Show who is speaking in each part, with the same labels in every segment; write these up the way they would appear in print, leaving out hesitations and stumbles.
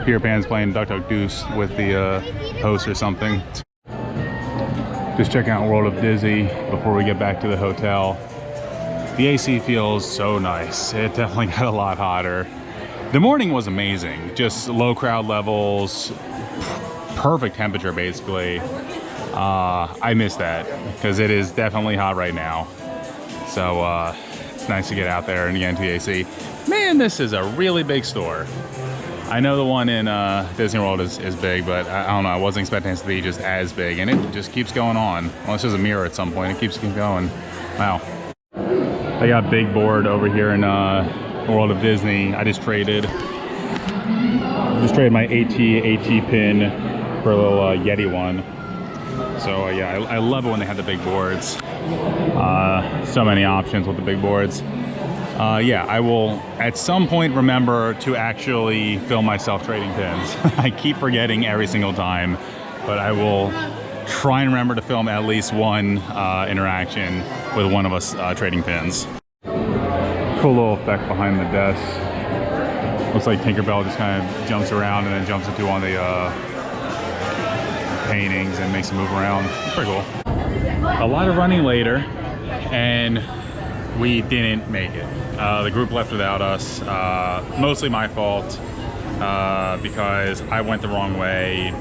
Speaker 1: Peter Pan's playing Duck Duck Goose with the host or something. Just checking out World of Disney before we get back to the hotel. The AC feels so nice. It definitely got a lot hotter. The morning was amazing. Just low crowd levels, perfect temperature basically. I miss that because it is definitely hot right now. So it's nice to get out there and get into the AC. Man, this is a really big store. I know the one in Disney World is big, but I don't know. I wasn't expecting it to be just as big, and it just keeps going on. Unless there's a mirror at some point, it keeps going. Wow. I got big board over here in World of Disney. I just traded my AT pin for a little Yeti one. So yeah, I love it when they have the big boards. So many options with the big boards. Yeah, I will at some point remember to actually film myself trading pins. I keep forgetting every single time, but I will try and remember to film at least one interaction with one of us trading pins. Cool little effect behind the desk. Looks like Tinkerbell just kind of jumps around and then jumps into one of the paintings and makes it move around. It's pretty cool. A lot of running later, and we didn't make it. The group left without us. Mostly my fault because I went the wrong way.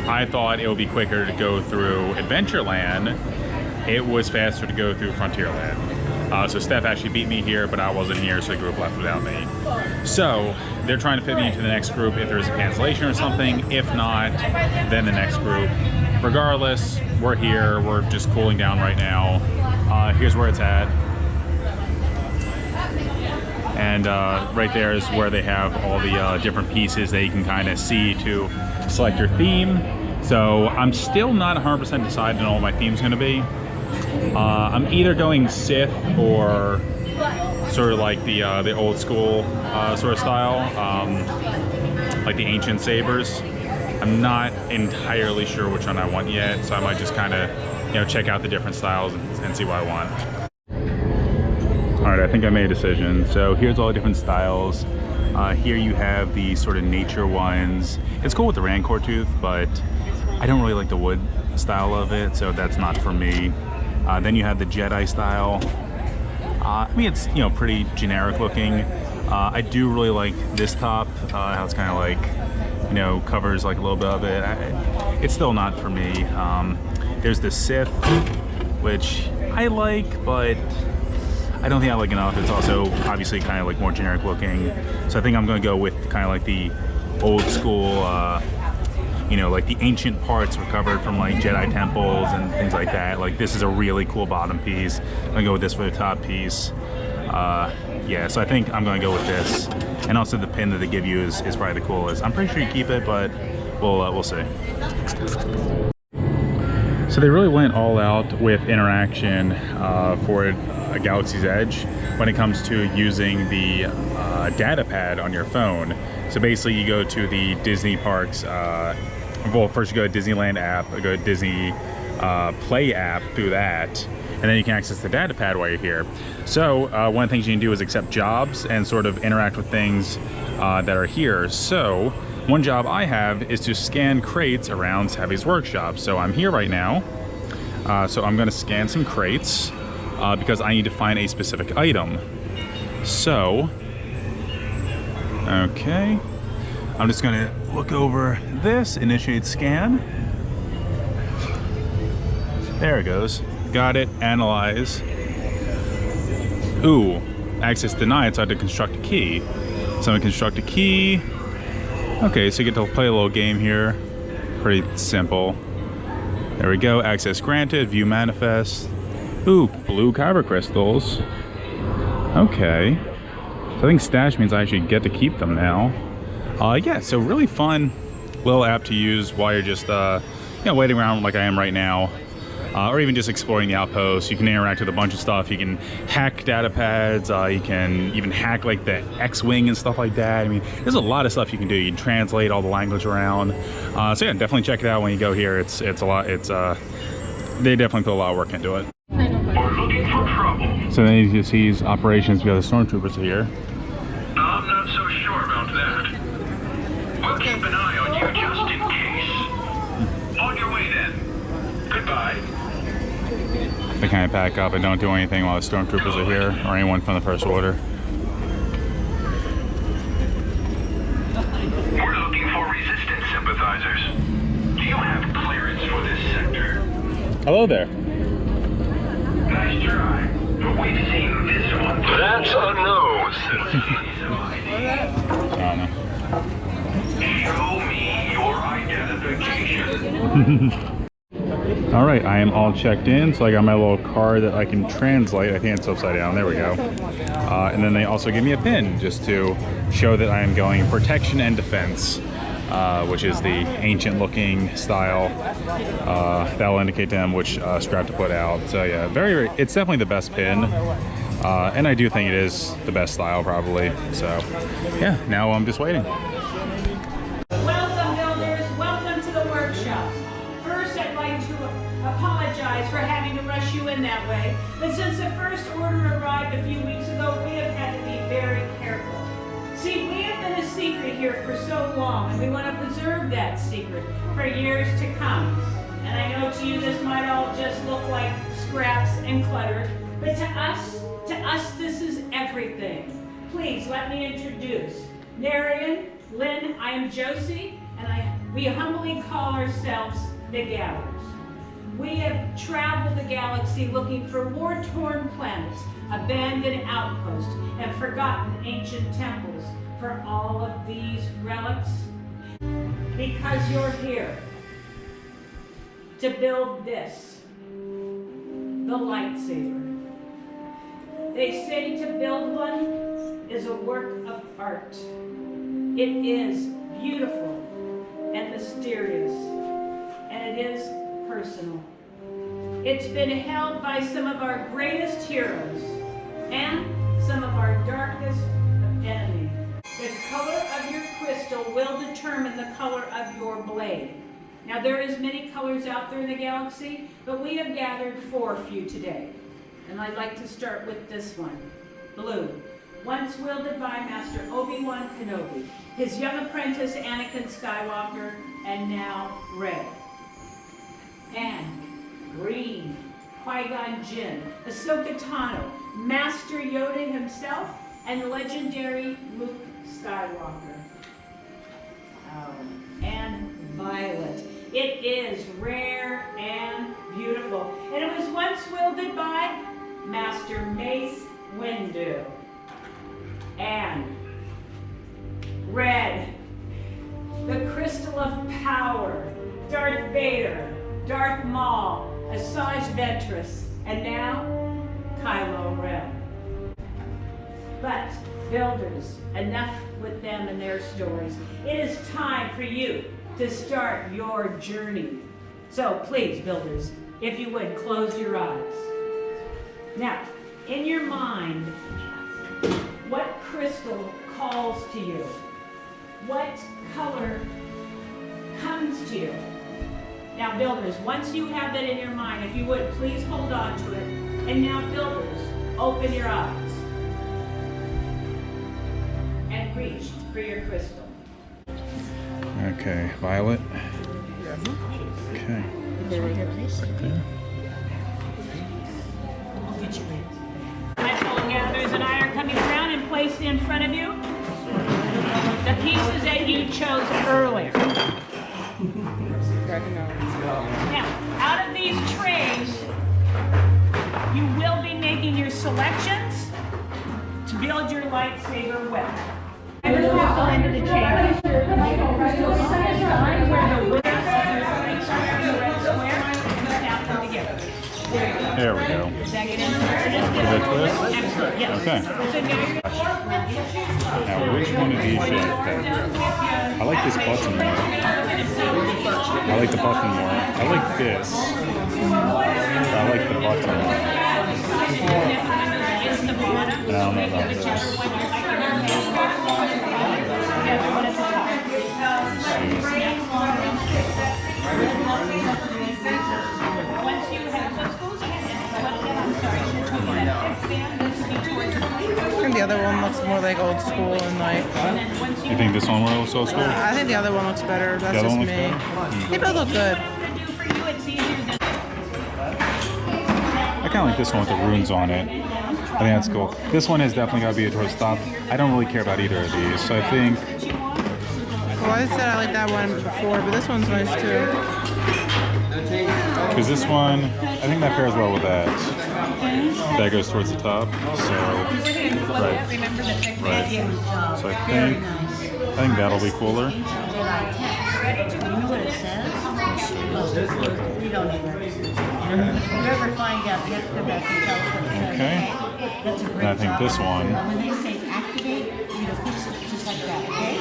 Speaker 1: I thought it would be quicker to go through Adventureland. It was faster to go through Frontierland. So Steph actually beat me here, but I wasn't here, so the group left without me. So they're trying to fit me into the next group if there's a cancellation or something. If not, then the next group. Regardless, we're here. We're just cooling down right now. Here's where it's at. And right there is where they have all the different pieces that you can kind of see to select your theme. So I'm still not 100% decided on what my theme's going to be. I'm either going Sith or sort of like the old school sort of style, like the ancient sabers. I'm not entirely sure which one I want yet, so I might just kind of check out the different styles and see what I want. All right, I think I made a decision. So here's all the different styles. Here you have the sort of nature ones. It's cool with the Rancor tooth, but I don't really like the wood style of it, so that's not for me. Then you have the Jedi style. I mean, it's pretty generic looking. I do really like this top, how it's kind of like covers like a little bit of it. It's still not for me. There's the Sith, which I like, but I don't think I like enough. It's also obviously kind of like more generic looking. So I think I'm going to go with kind of like the old school, like the ancient parts recovered from like Jedi temples and things like that. Like this is a really cool bottom piece. I'm going to go with this for the top piece. Yeah, so I think I'm going to go with this. And also the pin that they give you is probably the coolest. I'm pretty sure you keep it, but we'll see. So they really went all out with interaction for a Galaxy's Edge when it comes to using the data pad on your phone. So basically you go to the Disney parks, well first you go to Disneyland app, go to Disney Play app through that, and then you can access the data pad while you're here. So one of the things you can do is accept jobs and sort of interact with things that are here. So one job I have is to scan crates around Savi's workshop. So I'm here right now. So I'm going to scan some crates because I need to find a specific item. So, okay. I'm just going to look over this, initiate scan. There it goes. Got it, analyze. Ooh, access denied, so I had to construct a key. So I'm going to construct a key. Okay, so you get to play a little game here. Pretty simple. There we go, access granted, view manifest. Ooh, blue kyber crystals. Okay. So I think stash means I actually get to keep them now. Yeah, so really fun little app to use while you're just waiting around like I am right now. Or even just exploring the outpost. You can interact with a bunch of stuff. You can hack data pads. You can even hack like the X-Wing and stuff like that. I mean, there's a lot of stuff you can do. You can translate all the language around. So yeah, definitely check it out when you go here. It's a lot. They definitely put a lot of work into it.
Speaker 2: We're looking for trouble.
Speaker 1: So then you see these operations. We got the stormtroopers here.
Speaker 2: I'm not so sure about that. We'll keep an eye
Speaker 1: They kind of pack up and don't do anything while the stormtroopers are here, or anyone from the First Order.
Speaker 2: We're looking for resistance sympathizers. Do you have clearance for this sector?
Speaker 1: Hello there.
Speaker 2: Nice try. But we've seen this one. That's a no.
Speaker 1: I don't know.
Speaker 2: Show me your identification.
Speaker 1: All right, I am all checked in, so I got my little card that I can translate. I think it's upside down. There we go. And then they also give me a pin just to show that I am going protection and defense, which is the ancient-looking style. That'll indicate to them which strap to put out. So yeah, very. It's definitely the best pin, and I do think it is the best style probably. So yeah, now I'm just waiting.
Speaker 3: Welcome, builders. Welcome to the workshop. First, I'd like to apologize for having to rush you in that way, but since the First Order arrived a few weeks ago, we have had to be very careful. See, we have been a secret here for so long, and we want to preserve that secret for years to come. And I know to you this might all just look like scraps and clutter, but to us, this is everything. Please let me introduce Narian, Lynn, I am Josie, and we humbly call ourselves the Gallers. We have traveled the galaxy looking for war-torn planets, abandoned outposts, and forgotten ancient temples for all of these relics. Because you're here to build this, the lightsaber. They say to build one is a work of art. It is beautiful and mysterious, and it is personal. It's been held by some of our greatest heroes and some of our darkest enemies. The color of your crystal will determine the color of your blade. Now there is many colors out there in the galaxy, but we have gathered 4 for you today. And I'd like to start with this one, blue. Once wielded by Master Obi-Wan Kenobi, his young apprentice Anakin Skywalker, and now red. And green, Qui-Gon Jinn, Ahsoka Tano, Master Yoda himself, and legendary Luke Skywalker. Oh, and violet. It is rare and beautiful. And it was once wielded by Master Mace Windu. And red, the crystal of power, Darth Vader, Darth Maul, Asajj Ventress, and now Kylo Ren. But builders, enough with them and their stories. It is time for you to start your journey. So please, builders, if you would, close your eyes. Now, in your mind, what crystal calls to you? What color comes to you? Now, builders, once you have that in your mind, if you would, please hold on to it. And now, builders, open your eyes and reach for your crystal.
Speaker 1: Okay, violet. Okay.
Speaker 3: Right here, please.
Speaker 1: Right there.
Speaker 3: My fellow gatherers and I are coming around and placing in front of you the pieces that you chose earlier. Now, out of these trays, you will be making your selections to build your lightsaber weapon. And the crystal into the chamber. Where the winners of your lightsaber in the red square, you snap them together.
Speaker 1: There we go.
Speaker 3: Does that get in there?
Speaker 1: Is that twist?
Speaker 3: Excellent, yes.
Speaker 1: Okay.
Speaker 3: So now you're
Speaker 1: Now, which one of these should I pick? I like this button more. I like the button more. I like this. I like the button more. And I don't know about this.
Speaker 3: Once you have those goes ahead and I'm sorry,
Speaker 4: I think the other one looks more like old school and like.
Speaker 1: You think this one looks old school?
Speaker 4: I think the other one looks better. That's
Speaker 1: The other
Speaker 4: just
Speaker 1: one
Speaker 4: me.
Speaker 1: looks better?
Speaker 4: They both look good.
Speaker 1: I kind of like this one with the runes on it. I think that's cool. This one has definitely got to be towards the top. I don't really care about either of these, so I think...
Speaker 4: Well, I said I like that one before, but this one's nice too.
Speaker 1: Because this one, I think that pairs well with that. That goes towards the top, so... Right. So I think that'll be cooler.
Speaker 5: You know what it says? You don't even. If you ever find out, you have to come back and tell us what it says.
Speaker 1: Okay.
Speaker 5: That's a great
Speaker 1: And I think this one...
Speaker 5: When they say activate, you know, push it just like that, okay?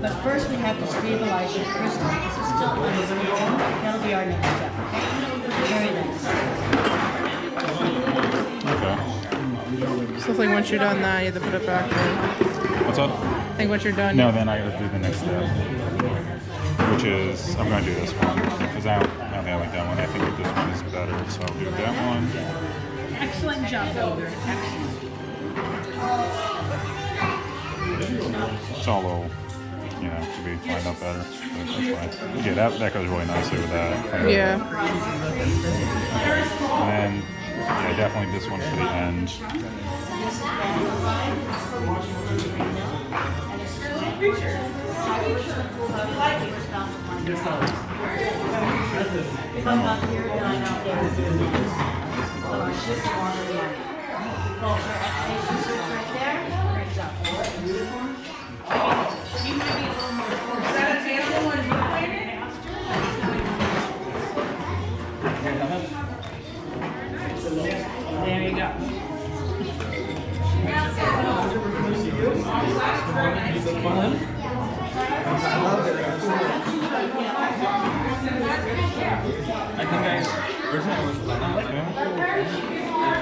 Speaker 5: But first we have to stabilize your crystal. This is still unstable. That'll be our next step, okay? Very nice.
Speaker 1: Okay.
Speaker 4: So I think once you're done that, you have to put it back in.
Speaker 1: What's up?
Speaker 4: I think once you're done.
Speaker 1: No, then I gotta do the next step. Which is, I'm gonna do this one. Because I don't think I like that one. I think that this one is better, so I'll do that one.
Speaker 3: Excellent job, Builder. Excellent.
Speaker 1: It's all a little, you know, to be lined up better. But that's fine. Yeah, that goes really nicely with that.
Speaker 4: Yeah.
Speaker 1: And then, yeah, definitely this one for the end.
Speaker 5: Come up here, dine out there. So our ship's already on. Well, our activation switch right there. Great job.
Speaker 3: You might be a little more forced. Is that a table when you play it? There you go.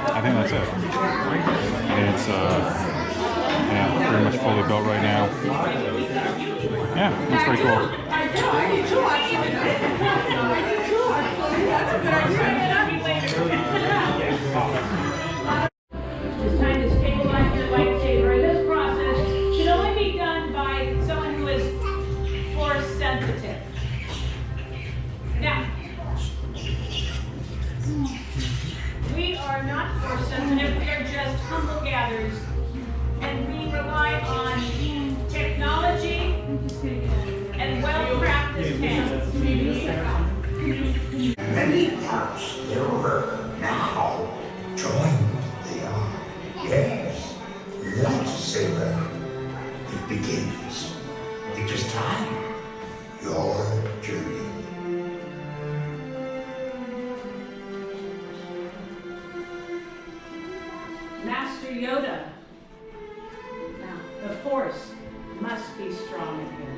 Speaker 1: I think that's it. It's yeah, pretty much fully built right now. Yeah, that's pretty cool.
Speaker 3: It's time to stabilize your lightsaber. This process should only be done by someone who is force sensitive. Now, we are not force sensitive, we are just humble gatherers. And we rely on technology and well-practiced hands.
Speaker 2: Many parts still work now. Join the army. Yes, lightsaber. It begins. It is time. Your journey.
Speaker 3: Master Yoda. Now, the Force must be strong in here.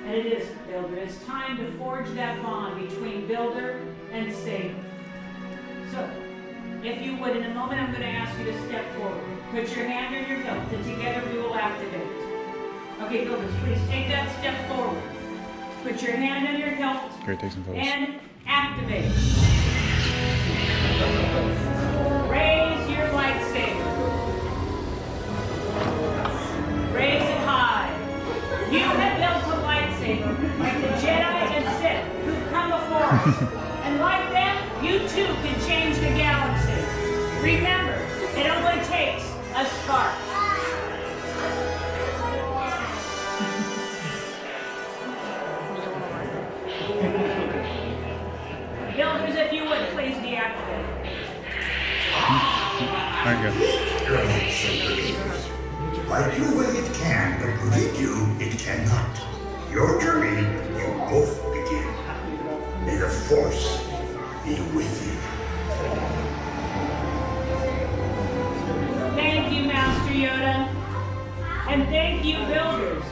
Speaker 3: And it is, Builder. It's time to forge that bond between Builder and Saber. So, if you would, in a moment I'm going to ask you to step forward. Put your hand on your hilt, and together we will activate. Okay, Builders, please take that step forward. Put your hand on your hilt
Speaker 1: Great, take some photos.
Speaker 3: and activate. Raise your lightsaber. Raise it high. You have built a lightsaber like the Jedi and Sith who come before us. And like them, you too can change the galaxy. Remember, it only takes a spark. Builders, if you would, please deactivate.
Speaker 1: Alright, good.
Speaker 2: Like you way it can complete you, it cannot. Your journey, you both begin. May the Force be with you.
Speaker 3: Thank you, Master Yoda. And thank you, Builders.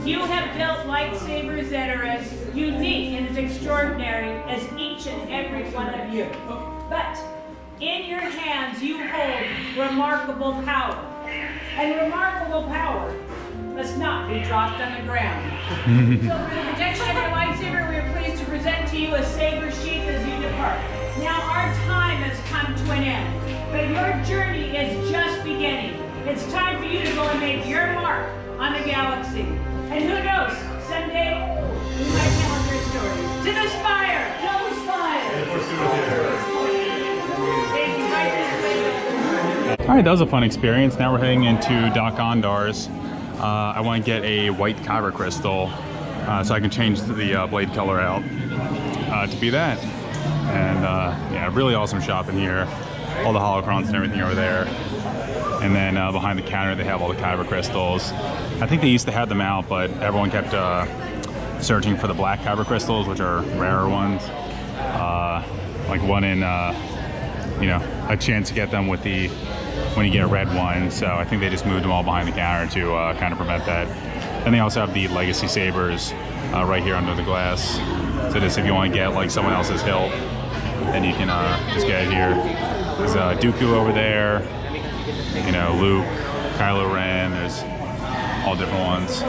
Speaker 3: You have built lightsabers that are as unique and as extraordinary as each and every one of you. But in your hands you hold remarkable power. And remarkable power must not be dropped on the ground. So for the protection of your lightsaber, we are pleased to present to you a saber sheath as you depart. Now our time has come to an end, but your journey is just beginning. It's time for you to go and make your mark on the galaxy. And who knows, someday we might tell your story. To the spire! To the spire!
Speaker 1: All right, that was a fun experience. Now we're heading into Doc Ondar's. I want to get a white kyber crystal so I can change the blade color out to be that. And yeah, really awesome shop in here. All the holocrons and everything over there. And then behind the counter, they have all the kyber crystals. I think they used to have them out, but everyone kept searching for the black kyber crystals, which are rarer ones. Like one in, you know, a chance to get them with the when you get a red one. So I think they just moved them all behind the counter to kind of prevent that. And they also have the legacy sabers right here under the glass. So just if you want to get like someone else's hilt, then you can just get it here. There's Dooku over there, you know, Luke, Kylo Ren, there's all different ones.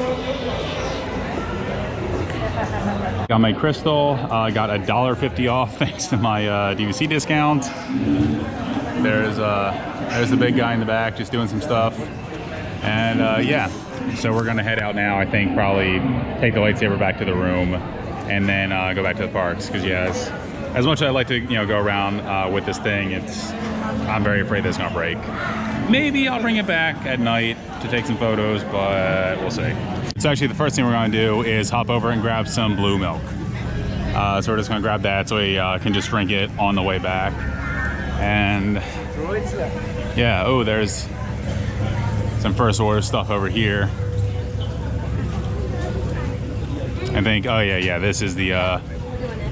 Speaker 1: Got my crystal, got $1.50 off thanks to my DVC discount. There's the big guy in the back just doing some stuff. And yeah, so we're gonna head out now. I think probably take the lightsaber back to the room and then go back to the parks. Because yeah, as much as I'd like to, you know, go around with this thing, I'm very afraid that it's gonna break. Maybe I'll bring it back at night to take some photos, but we'll see. So actually the first thing we're gonna do is hop over and grab some blue milk. So we're just gonna grab that so we can just drink it on the way back. And yeah, oh, there's some first order stuff over here. I think, oh yeah, this is the,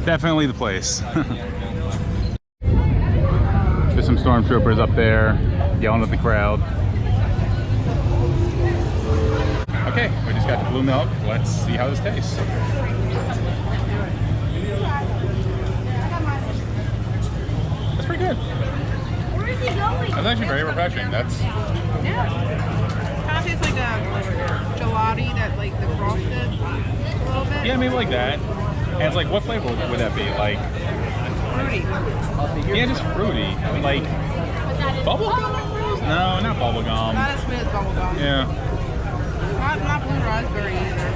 Speaker 1: definitely the place. There's some stormtroopers up there yelling at the crowd. Okay, we just got the blue milk. Let's see how this tastes. That's pretty good.
Speaker 6: Where is he going?
Speaker 1: That's actually very refreshing. That's
Speaker 4: Yeah. Kind of tastes like a gelati that like the frosted a little bit.
Speaker 1: yeah, maybe like that. And it's like, what flavor would that be? Like
Speaker 4: Fruity.
Speaker 1: yeah, just fruity. Like bubble gum? No, not bubble gum.
Speaker 4: Not as sweet as bubble gum.
Speaker 1: Yeah.
Speaker 4: Not blue raspberry either.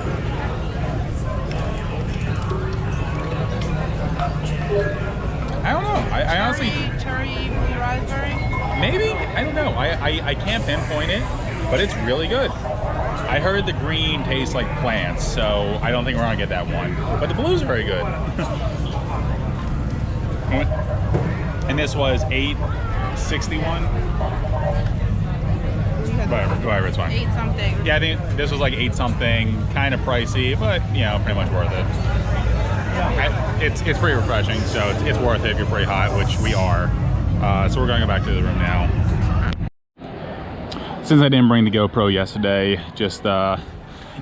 Speaker 1: I don't know. I honestly
Speaker 4: Cherry blue raspberry?
Speaker 1: maybe. I don't know. I can't pinpoint it, but it's really good. I heard the green tastes like plants, so I don't think we're gonna get that one. But the blue's very good. And this was $8.61. Whatever, it's fine.
Speaker 4: 8 something.
Speaker 1: Yeah, I think this was like 8 something, kind of pricey, but you know, pretty much worth it. It's pretty refreshing, so it's worth it if you're pretty hot, which we are. So we're going to go back to the room now. Since I didn't bring the GoPro yesterday, just you know,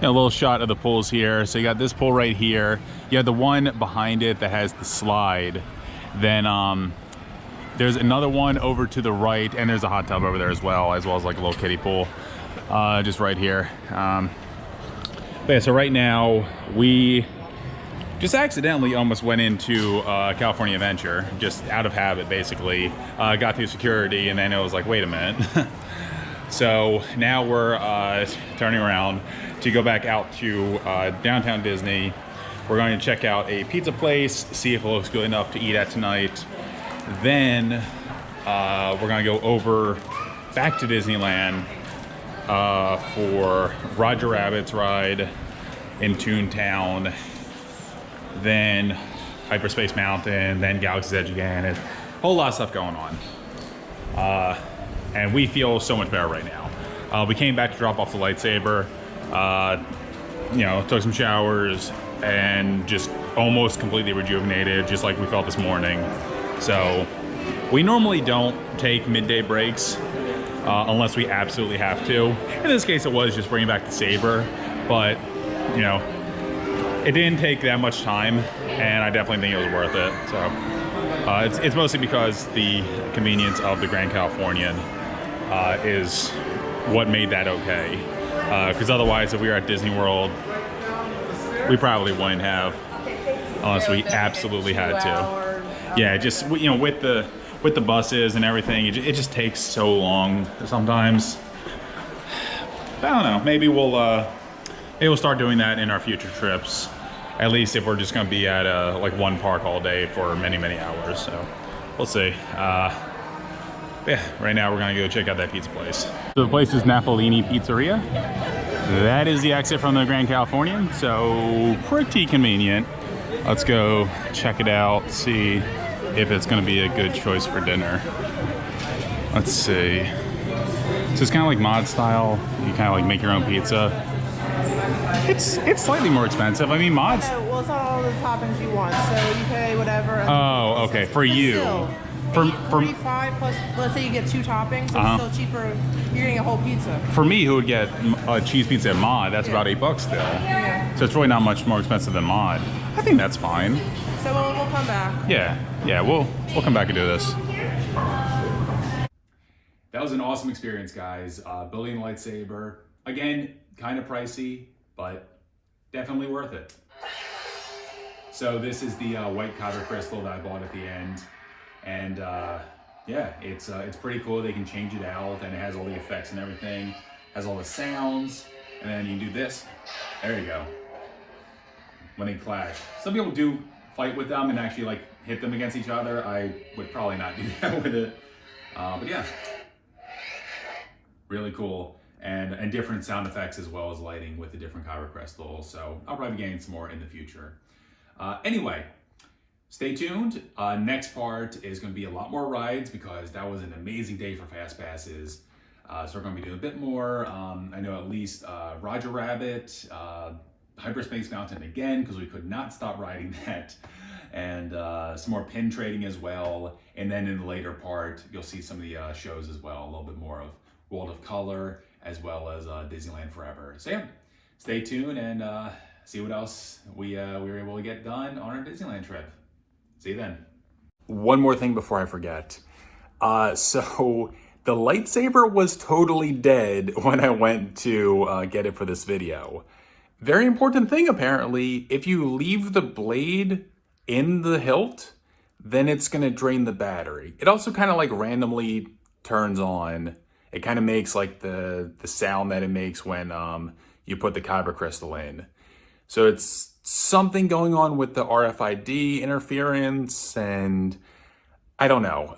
Speaker 1: a little shot of the pools here. So you got this pool right here. You have the one behind it that has the slide. Then there's another one over to the right, and there's a hot tub over there as well as like a little kiddie pool, just right here. But yeah, so right now we just accidentally almost went into California Adventure, just out of habit, basically. Got through security, and then it was like, wait a minute. So now we're turning around to go back out to downtown Disney. We're going to check out a pizza place, see if it looks good enough to eat at tonight. Then we're gonna go over back to Disneyland for Roger Rabbit's ride in Toontown, then Hyperspace Mountain, then Galaxy's Edge again. It's a whole lot of stuff going on. And we feel so much better right now. We came back to drop off the lightsaber, you know, took some showers, and just almost completely rejuvenated, just like we felt this morning. So we normally don't take midday breaks unless we absolutely have to. In this case, it was just bringing back the saber, but you know, it didn't take that much time, and I definitely think it was worth it. So it's mostly because the convenience of the Grand Californian is what made that okay. Because otherwise, if we were at Disney World, we probably wouldn't have, unless we absolutely had to. Yeah, just, you know, with the buses and everything, it just takes so long sometimes. But I don't know. Maybe we'll start doing that in our future trips. At least if we're just going to be at like one park all day for many hours. So we'll see. But Yeah, right now we're gonna go check out that pizza place. So the place is Napolini Pizzeria. That is the exit from the Grand Californian, so pretty convenient. Let's go check it out, see if it's gonna be a good choice for dinner. Let's see. So it's kind of like mod style. You kind of like make your own pizza. It's slightly more expensive. I mean, mods.
Speaker 4: Yeah, well, it's not all the toppings you want, so you pay whatever. And
Speaker 1: Oh, okay, for you.
Speaker 4: Still,
Speaker 1: For
Speaker 4: 45 plus, let's say you get 2 toppings, so it's still cheaper. You're getting a whole pizza.
Speaker 1: For me, who would get a cheese pizza at mod, that's about $8 still.
Speaker 4: Yeah.
Speaker 1: So it's really not much more expensive than mod. I think that's fine.
Speaker 4: So we'll come back.
Speaker 1: Yeah, we'll come back and do this. That was an awesome experience, guys. Building a lightsaber. Again, kind of pricey, but definitely worth it. So this is the white kyber crystal that I bought at the end. And yeah, it's pretty cool. They can change it out, and it has all the effects and everything. Has all the sounds, and then you can do this. There you go. When they clash. Some people do fight with them and actually like hit them against each other. I would probably not do that with it. But yeah, really cool. And different sound effects as well as lighting with the different kyber crystals. So I'll probably be getting some more in the future. Anyway, stay tuned. Next part is going to be a lot more rides because that was an amazing day for Fast Passes. So we're going to be doing a bit more. I know at least Roger Rabbit, Hyperspace Mountain again because we could not stop riding that. And some more pin trading as well. And then in the later part, you'll see some of the shows as well. A little bit more of World of Color as well as Disneyland Forever. So yeah, stay tuned and see what else we were able to get done on our Disneyland trip. See you then. One more thing before I forget. So the lightsaber was totally dead when I went to get it for this video. Very important thing apparently, if you leave the blade in the hilt, then it's gonna drain the battery. It also kind of like randomly turns on. It kind of makes like the sound that it makes when you put the kyber crystal in. So it's something going on with the RFID interference, and I don't know.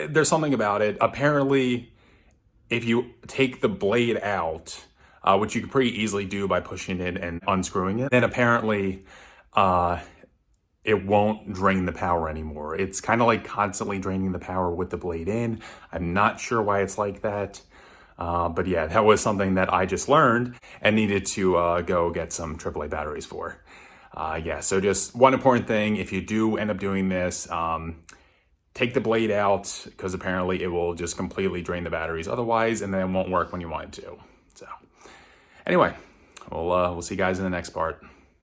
Speaker 1: There's something about it. Apparently, if you take the blade out, which you can pretty easily do by pushing it and unscrewing it, then apparently it won't drain the power anymore. It's kind of like constantly draining the power with the blade in. I'm not sure why it's like that. But yeah, that was something that I just learned and needed to go get some AAA batteries for. Yeah, so just one important thing, if you do end up doing this, take the blade out because apparently it will just completely drain the batteries otherwise, and then it won't work when you want it to. So anyway, we'll see you guys in the next part.